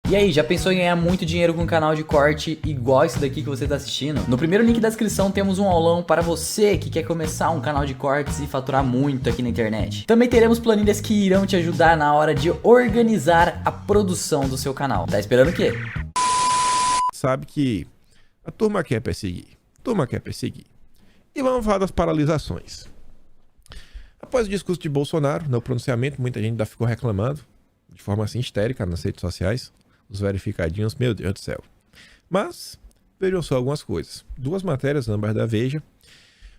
E aí, já pensou em ganhar muito dinheiro com um canal de corte igual esse daqui que você está assistindo? No primeiro link da descrição temos um aulão para você que quer começar um canal de cortes e faturar muito aqui na internet. Também teremos planilhas que irão te ajudar na hora de organizar a produção do seu canal. Tá esperando o quê? Sabe que a turma quer perseguir. E vamos falar das paralisações. Após o discurso de Bolsonaro, no pronunciamento, muita gente ainda ficou reclamando, de forma assim histérica nas redes sociais. Os verificadinhos, meu Deus do céu. Mas, vejam só algumas coisas. Duas matérias, ambas da Veja.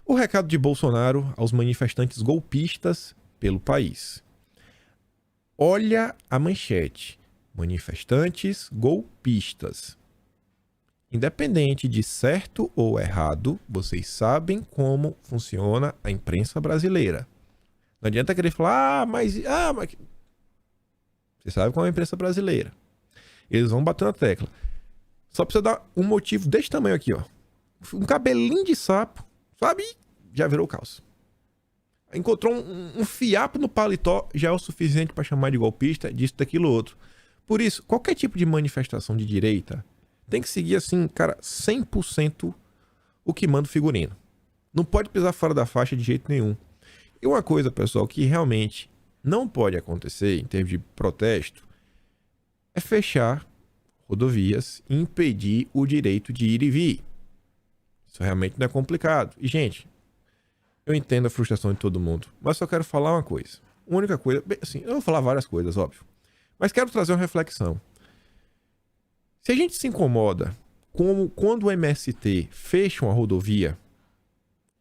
O recado de Bolsonaro aos manifestantes golpistas pelo país. Olha a manchete. Manifestantes golpistas. Independente de certo ou errado, vocês sabem como funciona a imprensa brasileira. Não adianta querer falar, mas... Você sabe como é a imprensa brasileira. Eles vão bater na tecla. Só precisa dar um motivo desse tamanho aqui, ó. Um cabelinho de sapo, sabe? Já virou caos. Encontrou um fiapo no paletó, já é o suficiente para chamar de golpista, disso, daquilo, outro. Por isso, qualquer tipo de manifestação de direita tem que seguir assim, cara, 100% o que manda o figurino. Não pode pisar fora da faixa de jeito nenhum. E uma coisa, pessoal, que realmente não pode acontecer em termos de protesto é fechar rodovias e impedir o direito de ir e vir. Isso realmente não é complicado. E, gente, eu entendo a frustração de todo mundo, mas só quero falar uma coisa. A única coisa... Bem, assim, eu vou falar várias coisas, óbvio. Mas quero trazer uma reflexão. Se a gente se incomoda como quando o MST fecha uma rodovia,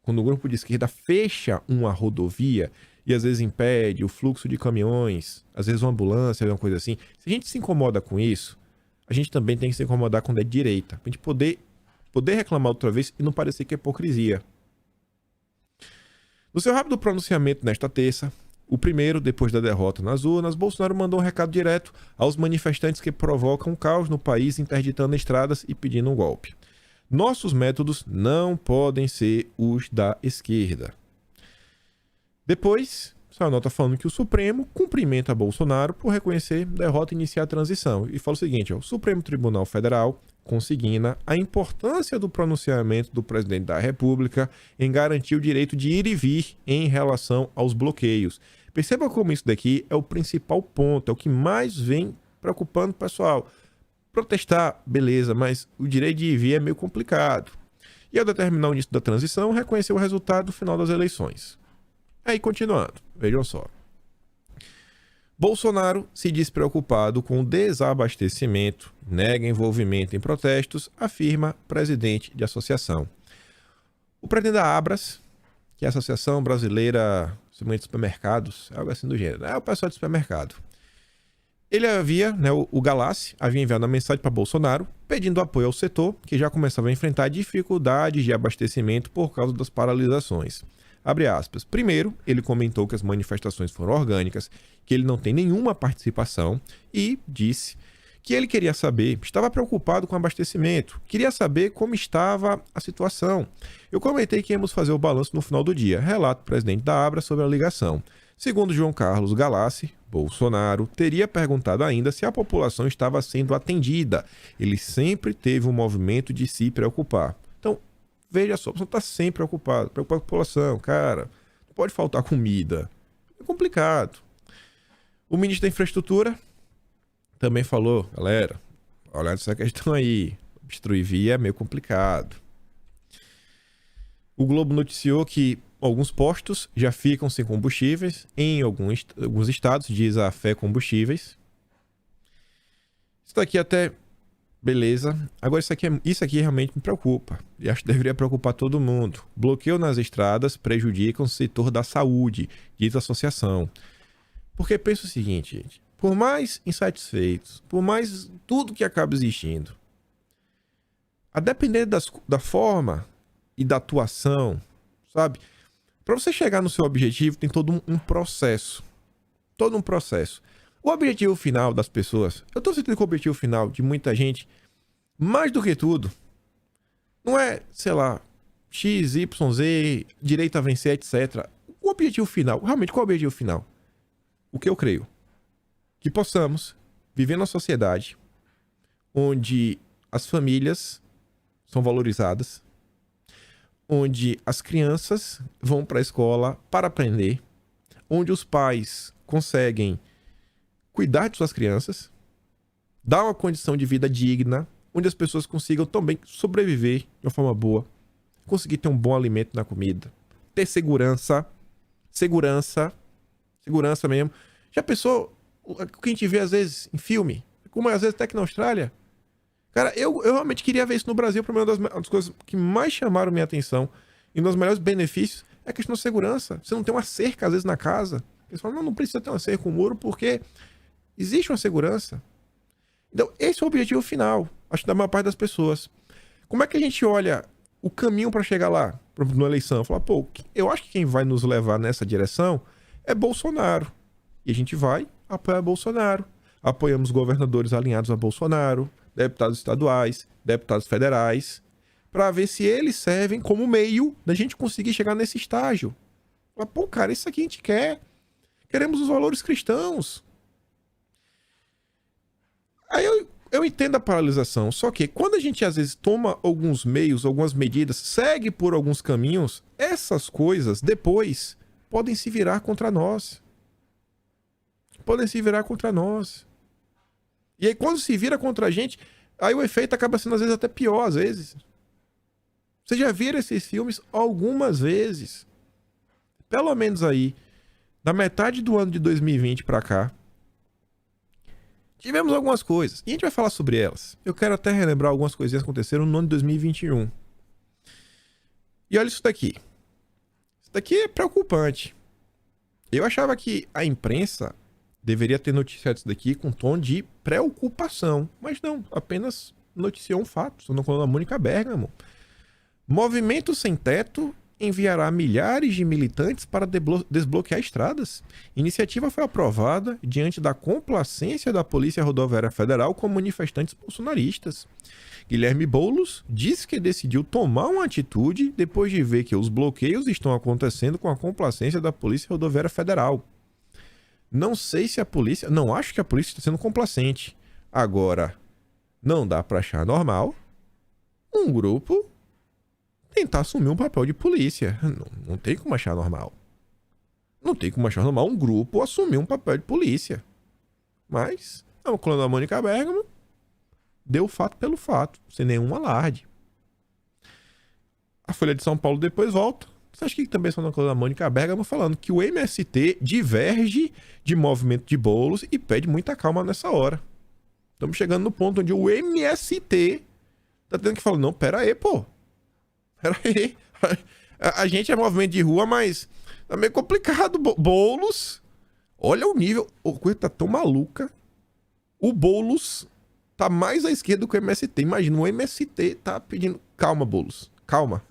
quando o grupo de esquerda fecha uma rodovia e às vezes impede o fluxo de caminhões, às vezes uma ambulância, alguma coisa assim. Se a gente se incomoda com isso, a gente também tem que se incomodar quando é direita. Pra gente poder reclamar outra vez e não parecer que é hipocrisia. No seu rápido pronunciamento nesta terça, o primeiro, depois da derrota nas urnas, Bolsonaro mandou um recado direto aos manifestantes que provocam caos no país, interditando estradas e pedindo um golpe. Nossos métodos não podem ser os da esquerda. Depois, saiu a nota falando que o Supremo cumprimenta Bolsonaro por reconhecer derrota e iniciar a transição. E fala o seguinte, ó, o Supremo Tribunal Federal consigna a importância do pronunciamento do presidente da República em garantir o direito de ir e vir em relação aos bloqueios. Perceba como isso daqui é o principal ponto, é o que mais vem preocupando o pessoal. Protestar, beleza, mas o direito de ir e vir é meio complicado. E ao determinar o início da transição, reconheceu o resultado final das eleições. Aí, continuando, vejam só. Bolsonaro se diz preocupado com o desabastecimento, nega envolvimento em protestos, afirma presidente de associação. O presidente da Abras, que é a Associação Brasileira de Supermercados, algo assim do gênero, é o pessoal de supermercado. Ele havia, o Galassi, havia enviado uma mensagem para Bolsonaro pedindo apoio ao setor, que já começava a enfrentar dificuldades de abastecimento por causa das paralisações. Abre aspas. Primeiro, ele comentou que as manifestações foram orgânicas, que ele não tem nenhuma participação e disse que ele queria saber, estava preocupado com o abastecimento, queria saber como estava a situação. Eu comentei que íamos fazer o balanço no final do dia, relata o presidente da Abra sobre a ligação. Segundo João Carlos Galassi, Bolsonaro teria perguntado ainda se a população estava sendo atendida. Ele sempre teve um movimento de se preocupar. Então, veja só, a pessoa está sempre preocupada com a população, cara. Não pode faltar comida. É complicado. O ministro da Infraestrutura também falou, galera, olha essa questão aí. Obstruir via é meio complicado. O Globo noticiou que alguns postos já ficam sem combustíveis em alguns estados, diz a Fé Combustíveis. Isso daqui até... Beleza. Agora isso aqui realmente me preocupa. E acho que deveria preocupar todo mundo. Bloqueio nas estradas prejudicam o setor da saúde, diz a associação. Porque pensa o seguinte, gente. Por mais insatisfeitos, por mais tudo que acaba existindo, a depender da forma e da atuação, sabe? Para você chegar no seu objetivo tem todo um processo. Todo um processo. O objetivo final das pessoas, eu tô sentindo que o objetivo final de muita gente, mais do que tudo, não é, sei lá, X, Y, Z, direito a vencer, etc. O objetivo final, realmente, qual é o objetivo final? O que eu creio? Que possamos viver na sociedade onde as famílias são valorizadas, onde as crianças vão para a escola para aprender, onde os pais conseguem cuidar de suas crianças, dar uma condição de vida digna, onde as pessoas consigam também sobreviver de uma forma boa, conseguir ter um bom alimento na comida, ter segurança mesmo. Já pensou o que a gente vê às vezes em filme, como às vezes até aqui na Austrália? Cara, eu realmente queria ver isso no Brasil, para mim uma das coisas que mais chamaram minha atenção e um dos melhores benefícios é a questão da segurança. Você não tem uma cerca às vezes na casa. Eles falam, não precisa ter uma cerca, um muro, porque existe uma segurança. Então, esse é o objetivo final, acho, da maior parte das pessoas. Como é que a gente olha o caminho para chegar lá, na eleição? Falar, pô, eu acho que quem vai nos levar nessa direção é Bolsonaro. E a gente vai apoiar Bolsonaro. Apoiamos governadores alinhados a Bolsonaro, deputados estaduais, deputados federais, para ver se eles servem como meio da gente conseguir chegar nesse estágio. Falar, pô, cara, isso aqui a gente quer. Queremos os valores cristãos. Aí eu entendo a paralisação, só que quando a gente às vezes toma alguns meios, algumas medidas, segue por alguns caminhos, essas coisas depois podem se virar contra nós. Podem se virar contra nós. E aí quando se vira contra a gente, aí o efeito acaba sendo às vezes até pior, às vezes. Vocês já viram esses filmes algumas vezes. Pelo menos aí, da metade do ano de 2020 pra cá, tivemos algumas coisas. E a gente vai falar sobre elas. Eu quero até relembrar algumas coisinhas que aconteceram no ano de 2021. E olha isso daqui. Isso daqui é preocupante. Eu achava que a imprensa deveria ter noticiado isso daqui com tom de preocupação. Mas não, apenas noticiou um fato. Estou falando da Mônica Bergamo. Movimento Sem Teto enviará milhares de militantes para desbloquear estradas. Iniciativa foi aprovada diante da complacência da Polícia Rodoviária Federal com manifestantes bolsonaristas. Guilherme Boulos disse que decidiu tomar uma atitude depois de ver que os bloqueios estão acontecendo com a complacência da Polícia Rodoviária Federal. Não sei se a polícia... Não acho que a polícia está sendo complacente. Agora, não dá para achar normal um grupo tentar assumir um papel de polícia. Não tem como achar normal. Não tem como achar normal um grupo assumir um papel de polícia. Mas, a coluna da Mônica Bergamo deu fato pelo fato, sem nenhum alarde. A Folha de São Paulo depois volta. Você acha que também são na coluna da Mônica Bergamo falando que o MST diverge de movimento de Boulos e pede muita calma nessa hora. Estamos chegando no ponto onde o MST tá tendo que falar, não, pera aí, pô. Pera aí. A gente é movimento de rua, mas tá meio complicado. Boulos, olha o nível. A coisa tá tão maluca. O Boulos tá mais à esquerda do que o MST. Imagina, o MST tá pedindo, calma, Boulos, calma.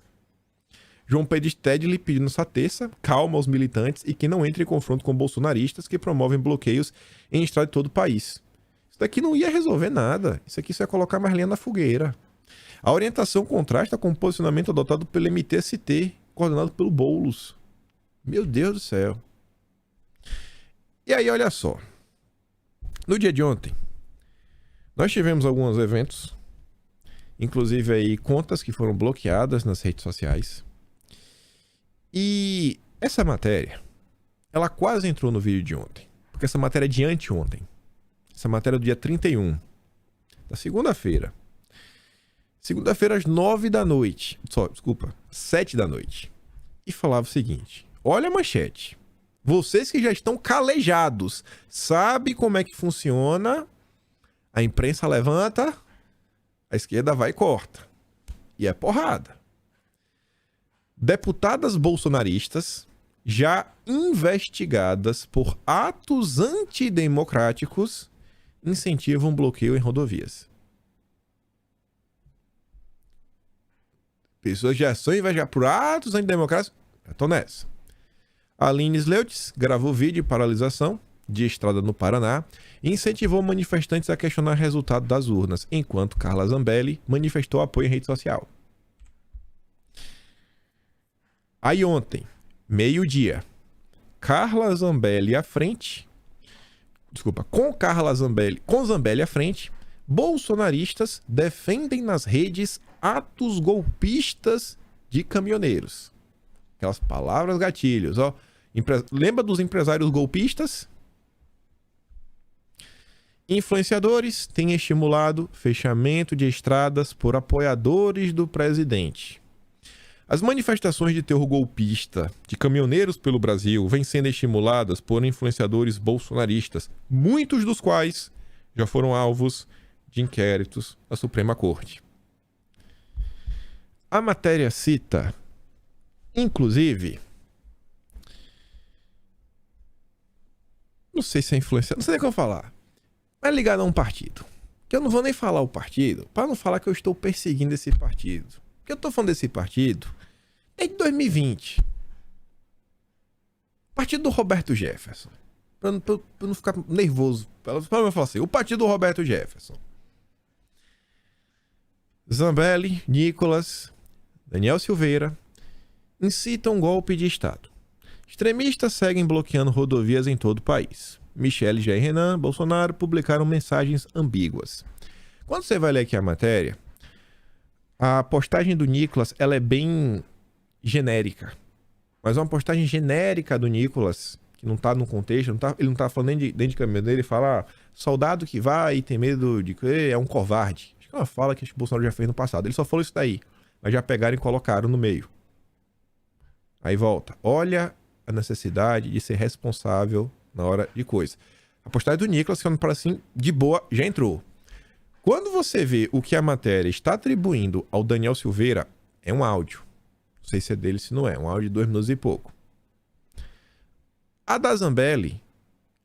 João Pedro Stedley pedindo essa terça, calma aos militantes e que não entre em confronto com bolsonaristas que promovem bloqueios em estrada de todo o país. Isso daqui não ia resolver nada. Isso aqui só ia colocar mais lenha na fogueira. A orientação contrasta com o posicionamento adotado pelo MTST, coordenado pelo Boulos. Meu Deus do céu. E aí, olha só. No dia de ontem, nós tivemos alguns eventos, inclusive aí contas que foram bloqueadas nas redes sociais. E essa matéria, ela quase entrou no vídeo de ontem. Porque essa matéria é de anteontem. Essa matéria é do dia 31. Da segunda-feira. Segunda-feira às 9 da noite. Desculpa, 7 da noite. E falava o seguinte. Olha a manchete. Vocês que já estão calejados. Sabe como é que funciona? A imprensa levanta. A esquerda vai e corta. E é porrada. Deputadas bolsonaristas já investigadas por atos antidemocráticos incentivam bloqueio em rodovias. Pessoas já são investigadas por atos antidemocráticos. Já estão nessa. Aline Sleutz gravou vídeo de paralisação de estrada no Paraná e incentivou manifestantes a questionar o resultado das urnas, enquanto Carla Zambelli manifestou apoio em rede social. Aí ontem, meio-dia, Carla Zambelli à frente, com Zambelli à frente, Bolsonaristas defendem nas redes atos golpistas de caminhoneiros. Aquelas palavras gatilhos, ó. Lembra dos empresários golpistas? Influenciadores têm estimulado fechamento de estradas por apoiadores do presidente. As manifestações de terror golpista de caminhoneiros pelo Brasil vêm sendo estimuladas por influenciadores bolsonaristas, muitos dos quais já foram alvos de inquéritos da Suprema Corte. A matéria cita, inclusive, não sei se é influenciador, não sei nem o que eu vou falar, mas ligado a um partido. Que eu não vou nem falar o partido, para não falar que eu estou perseguindo esse partido. Porque eu tô falando desse partido desde 2020. Partido do Roberto Jefferson. Pra não ficar nervoso. Pra eu falar assim, o partido do Roberto Jefferson. Zambelli, Nicolas, Daniel Silveira incitam um golpe de Estado. Extremistas seguem bloqueando rodovias em todo o país. Michele, Jair e Renan Bolsonaro publicaram mensagens ambíguas. Quando você vai ler aqui a matéria, a postagem do Nicolas, ela é bem genérica. Mas é uma postagem genérica do Nicolas, que não tá no contexto, ele não tá falando nem dentro de caminhoneiro, ele fala, soldado que vai e tem medo de que é um covarde. Acho que é uma fala que o Bolsonaro já fez no passado. Ele só falou isso daí, mas já pegaram e colocaram no meio. Aí volta. Olha a necessidade de ser responsável na hora de coisa. A postagem do Nicolas, que para assim, de boa, já entrou. Quando você vê o que a matéria está atribuindo ao Daniel Silveira, é um áudio. Não sei se é dele, se não é. Um áudio de 2 minutos e pouco. A da Zambelli,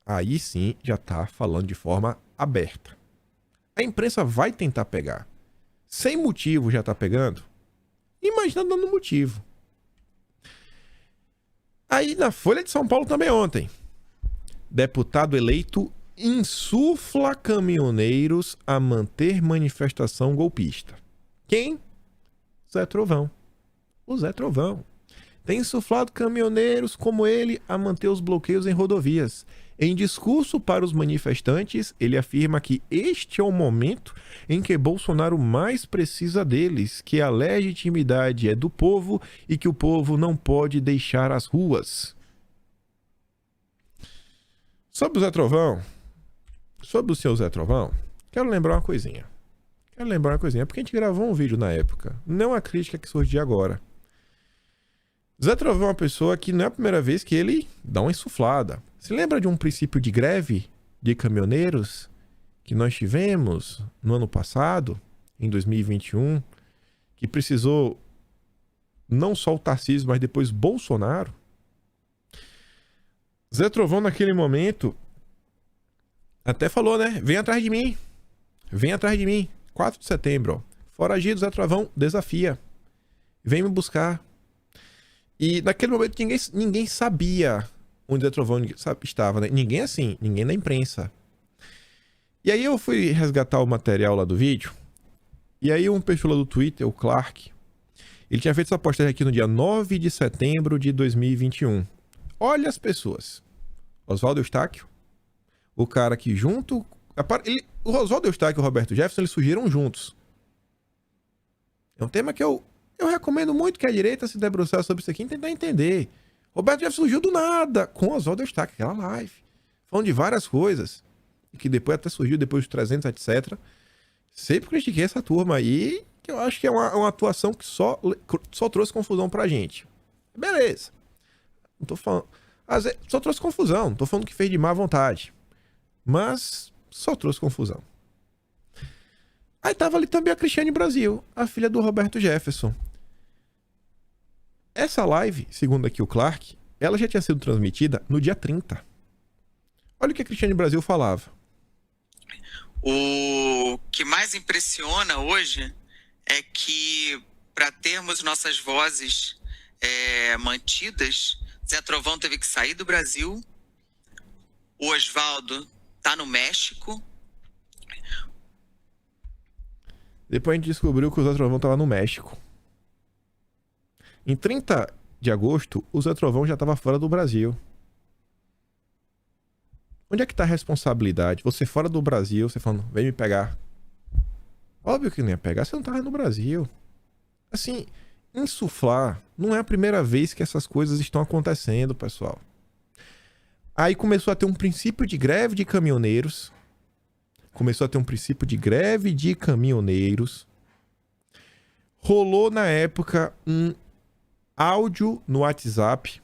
aí sim, já está falando de forma aberta. A imprensa vai tentar pegar. Sem motivo já está pegando? Imagina dando motivo. Aí na Folha de São Paulo também ontem. Deputado eleito insufla caminhoneiros a manter manifestação golpista. Quem? Zé Trovão. O Zé Trovão. Tem insuflado caminhoneiros como ele a manter os bloqueios em rodovias. Em discurso para os manifestantes, ele afirma que este é o momento em que Bolsonaro mais precisa deles, que a legitimidade é do povo e que o povo não pode deixar as ruas. Sobre o Zé Trovão, sobre o seu Zé Trovão, quero lembrar uma coisinha. Porque a gente gravou um vídeo na época. Não é uma crítica que surge agora. Zé Trovão é uma pessoa que não é a primeira vez que ele dá uma insuflada. Se lembra de um princípio de greve de caminhoneiros que nós tivemos no ano passado, em 2021, que precisou não só o Tarcísio, mas depois Bolsonaro? Zé Trovão, naquele momento, até falou, né? Vem atrás de mim. 4 de setembro, ó. Foragido, Zé Trovão desafia. Vem me buscar. E naquele momento ninguém sabia onde o Zé Trovão estava, né? Ninguém assim, ninguém na imprensa. E aí eu fui resgatar o material lá do vídeo. E aí um perfil lá do Twitter, o Clark, ele tinha feito essa postagem aqui no dia 9 de setembro de 2021. Olha as pessoas. Oswaldo Eustáquio, o cara que junto... O Oswaldo Eustáquio e o Roberto Jefferson, eles surgiram juntos. É um tema que eu recomendo muito que a direita se debruçar sobre isso aqui e tentar entender. Roberto Jefferson surgiu do nada com Oswaldo Eustáquio, aquela live. Falando de várias coisas. E que depois até surgiu, depois dos 300, etc. Sempre critiquei essa turma aí, que eu acho que é uma atuação que só trouxe confusão pra gente. Beleza. Não tô falando... Só trouxe confusão, não tô falando que fez de má vontade. Mas só trouxe confusão. Aí tava ali também a Cristiane Brasil, a filha do Roberto Jefferson. Essa live, segundo aqui o Clark, ela já tinha sido transmitida no dia 30. Olha o que a Cristiane Brasil falava. O que mais impressiona hoje é que, para termos nossas vozes mantidas, Zé Trovão teve que sair do Brasil, o Oswaldo tá no México. Depois a gente descobriu que o Zé Trovão estava no México. Em 30 de agosto, o Zé Trovão já estava fora do Brasil. Onde é que está a responsabilidade? Você fora do Brasil, você falando, vem me pegar. Óbvio que não ia pegar, você não tava no Brasil. Assim, insuflar não é a primeira vez que essas coisas estão acontecendo, pessoal. Aí começou a ter um princípio de greve de caminhoneiros. Rolou na época um áudio no WhatsApp.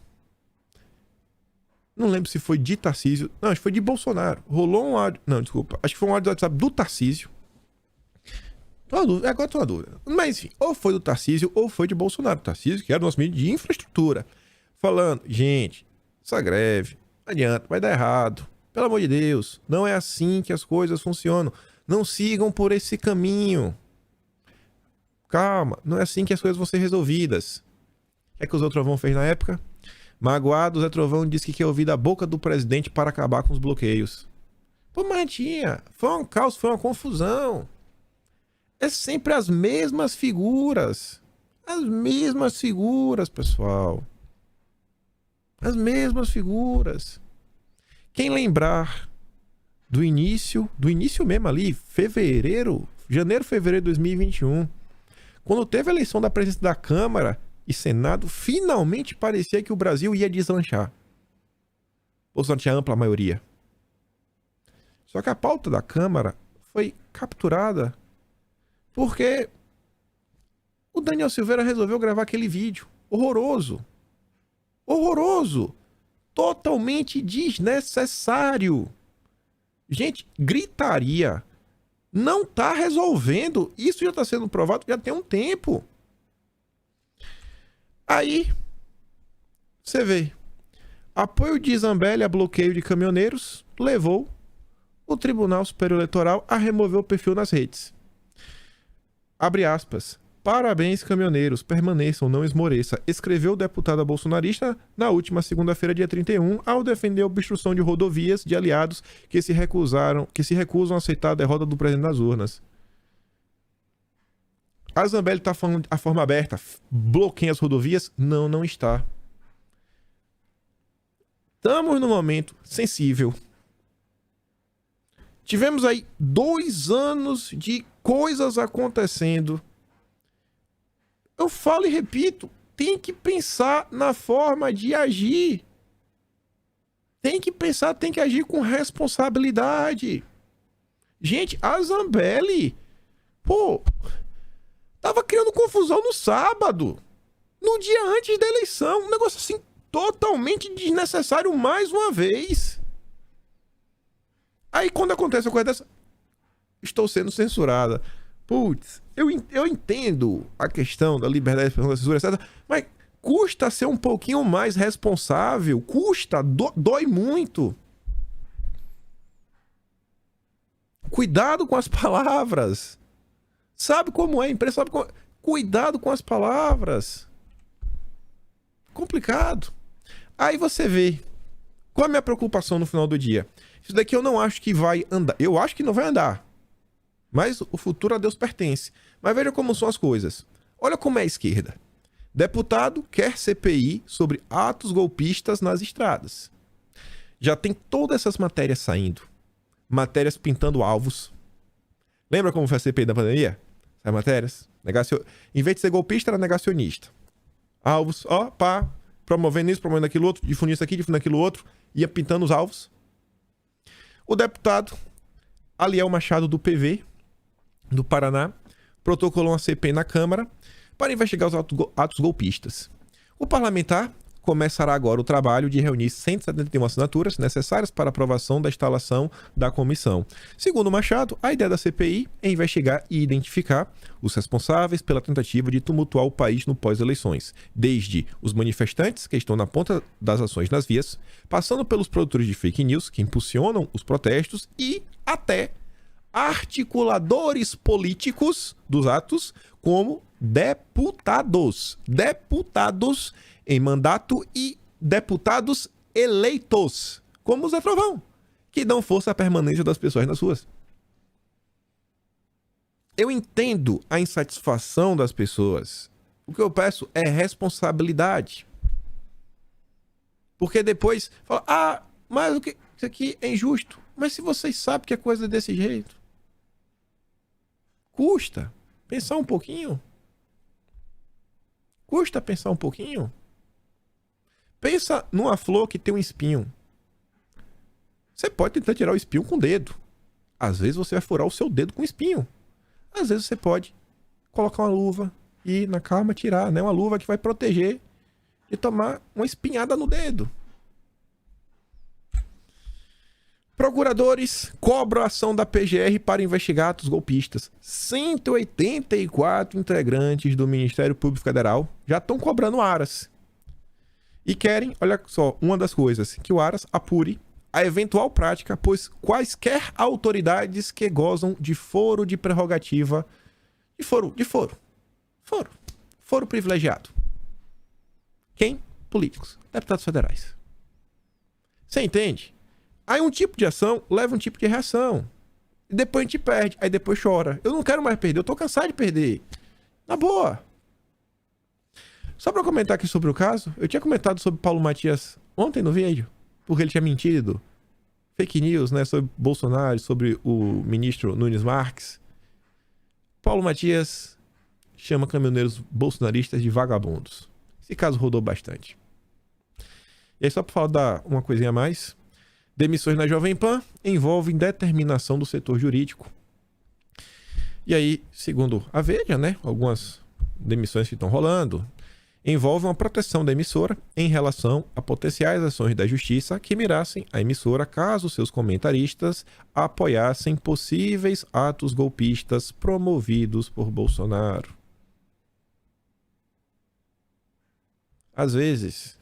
Não lembro se foi de Tarcísio. Não, acho que foi de Bolsonaro. Rolou um áudio. Não, desculpa. Acho que foi um áudio do WhatsApp do Tarcísio. Agora tô na dúvida. Mas enfim, ou foi do Tarcísio ou foi de Bolsonaro. Tarcísio, que era o nosso ministro de infraestrutura. Falando, gente, essa greve, não adianta, vai dar errado. Pelo amor de Deus, não é assim que as coisas funcionam. Não sigam por esse caminho. Calma, não é assim que as coisas vão ser resolvidas. O que é que o Zé Trovão fez na época? Magoado, o Zé Trovão disse que quer ouvir da boca do presidente para acabar com os bloqueios. Pô, Martinha, foi um caos, foi uma confusão. É sempre as mesmas figuras. As mesmas figuras, pessoal. As mesmas figuras. Quem lembrar do início mesmo ali, janeiro, fevereiro de 2021, quando teve a eleição da presidência da Câmara e Senado, finalmente parecia que o Brasil ia deslanchar. Bolsonaro tinha ampla maioria. Só que a pauta da Câmara foi capturada porque o Daniel Silveira resolveu gravar aquele vídeo horroroso. Horroroso. Totalmente desnecessário. Gente, gritaria não tá resolvendo. Isso já tá sendo provado já tem um tempo. Aí, você vê. Apoio de Zambelli a bloqueio de caminhoneiros levou o Tribunal Superior Eleitoral a remover o perfil nas redes. Abre aspas. Parabéns, caminhoneiros, permaneçam, não esmoreça, escreveu o deputado bolsonarista na última segunda-feira, dia 31, ao defender a obstrução de rodovias de aliados que se recusam a aceitar a derrota do presidente nas urnas. A Zambelli está falando a forma aberta, bloqueiem as rodovias? Não, não está. Estamos num momento sensível. Tivemos aí 2 anos de coisas acontecendo. Eu falo e repito, tem que pensar na forma de agir. Tem que agir com responsabilidade. Gente, a Zambelli, tava criando confusão no sábado, no dia antes da eleição. Um negócio assim, totalmente desnecessário mais uma vez. Aí quando acontece uma coisa dessa, estou sendo censurada. Putz, eu entendo a questão da liberdade de expressão, da censura, etc. Mas custa ser um pouquinho mais responsável. Custa, dói muito. Cuidado com as palavras. Sabe como é a imprensa? Cuidado com as palavras. Complicado. Aí você vê. Qual é a minha preocupação no final do dia? Isso daqui eu não acho que vai andar. Eu acho que não vai andar. Mas o futuro a Deus pertence. Mas veja como são as coisas. Olha como é a esquerda. Deputado quer CPI sobre atos golpistas nas estradas. Já tem todas essas matérias saindo. Matérias pintando alvos. Lembra como foi a CPI da pandemia? As matérias? Em vez de ser golpista, era negacionista. Alvos, promovendo isso, promovendo aquilo outro, difundindo isso aqui, difundindo aquilo outro. Ia pintando os alvos. O deputado Aliel Machado do PV, do Paraná, protocolou uma CPI na Câmara para investigar os atos golpistas. O parlamentar começará agora o trabalho de reunir 171 assinaturas necessárias para a aprovação da instalação da comissão. Segundo Machado, a ideia da CPI é investigar e identificar os responsáveis pela tentativa de tumultuar o país no pós-eleições, desde os manifestantes que estão na ponta das ações nas vias, passando pelos produtores de fake news que impulsionam os protestos e até articuladores políticos dos atos, como deputados em mandato e deputados eleitos, como o Zé Trovão, que dão força à permanência das pessoas nas ruas. Eu entendo a insatisfação das pessoas. O que eu peço é responsabilidade. Porque depois fala, mas isso aqui é injusto. Mas se vocês sabem que a coisa é desse jeito, Custa pensar um pouquinho? Custa pensar um pouquinho? Pensa numa flor que tem um espinho. Você pode tentar tirar o espinho com o dedo. Às vezes você vai furar o seu dedo com o espinho. Às vezes você pode colocar uma luva e, na calma, tirar, né? Uma luva que vai proteger de tomar uma espinhada no dedo. Procuradores cobram a ação da PGR para investigar atos golpistas. 184 integrantes do Ministério Público Federal já estão cobrando o Aras. E querem, olha só, uma das coisas, que o Aras apure a eventual prática, pois quaisquer autoridades que gozam de foro de prerrogativa, foro privilegiado. Quem? Políticos, deputados federais. Você entende? Aí um tipo de ação leva um tipo de reação. E depois a gente perde, aí depois chora. Eu não quero mais perder, eu tô cansado de perder. Na boa. Só pra comentar aqui sobre o caso, eu tinha comentado sobre Paulo Matias ontem no vídeo, porque ele tinha mentido. Fake news, né, sobre Bolsonaro, sobre o ministro Nunes Marques. Paulo Matias chama caminhoneiros bolsonaristas de vagabundos. Esse caso rodou bastante. E aí, só pra falar uma coisinha a mais. Demissões na Jovem Pan envolvem determinação do setor jurídico. E aí, segundo a Veja, né, algumas demissões que estão rolando envolvem uma proteção da emissora em relação a potenciais ações da justiça que mirassem a emissora caso seus comentaristas apoiassem possíveis atos golpistas promovidos por Bolsonaro. Às vezes,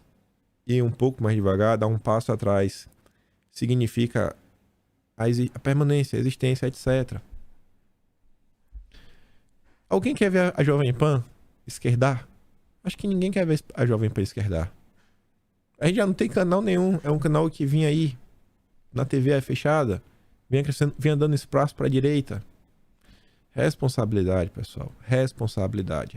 ir um pouco mais devagar, dar um passo atrás, significa a permanência, a existência, etc. Alguém quer ver a Jovem Pan esquerdar? Acho que ninguém quer ver a Jovem Pan esquerdar. A gente já não tem canal nenhum. É um canal que vinha aí na TV fechada, vinha crescendo, vinha dando espaço para a direita. Responsabilidade, pessoal. Responsabilidade.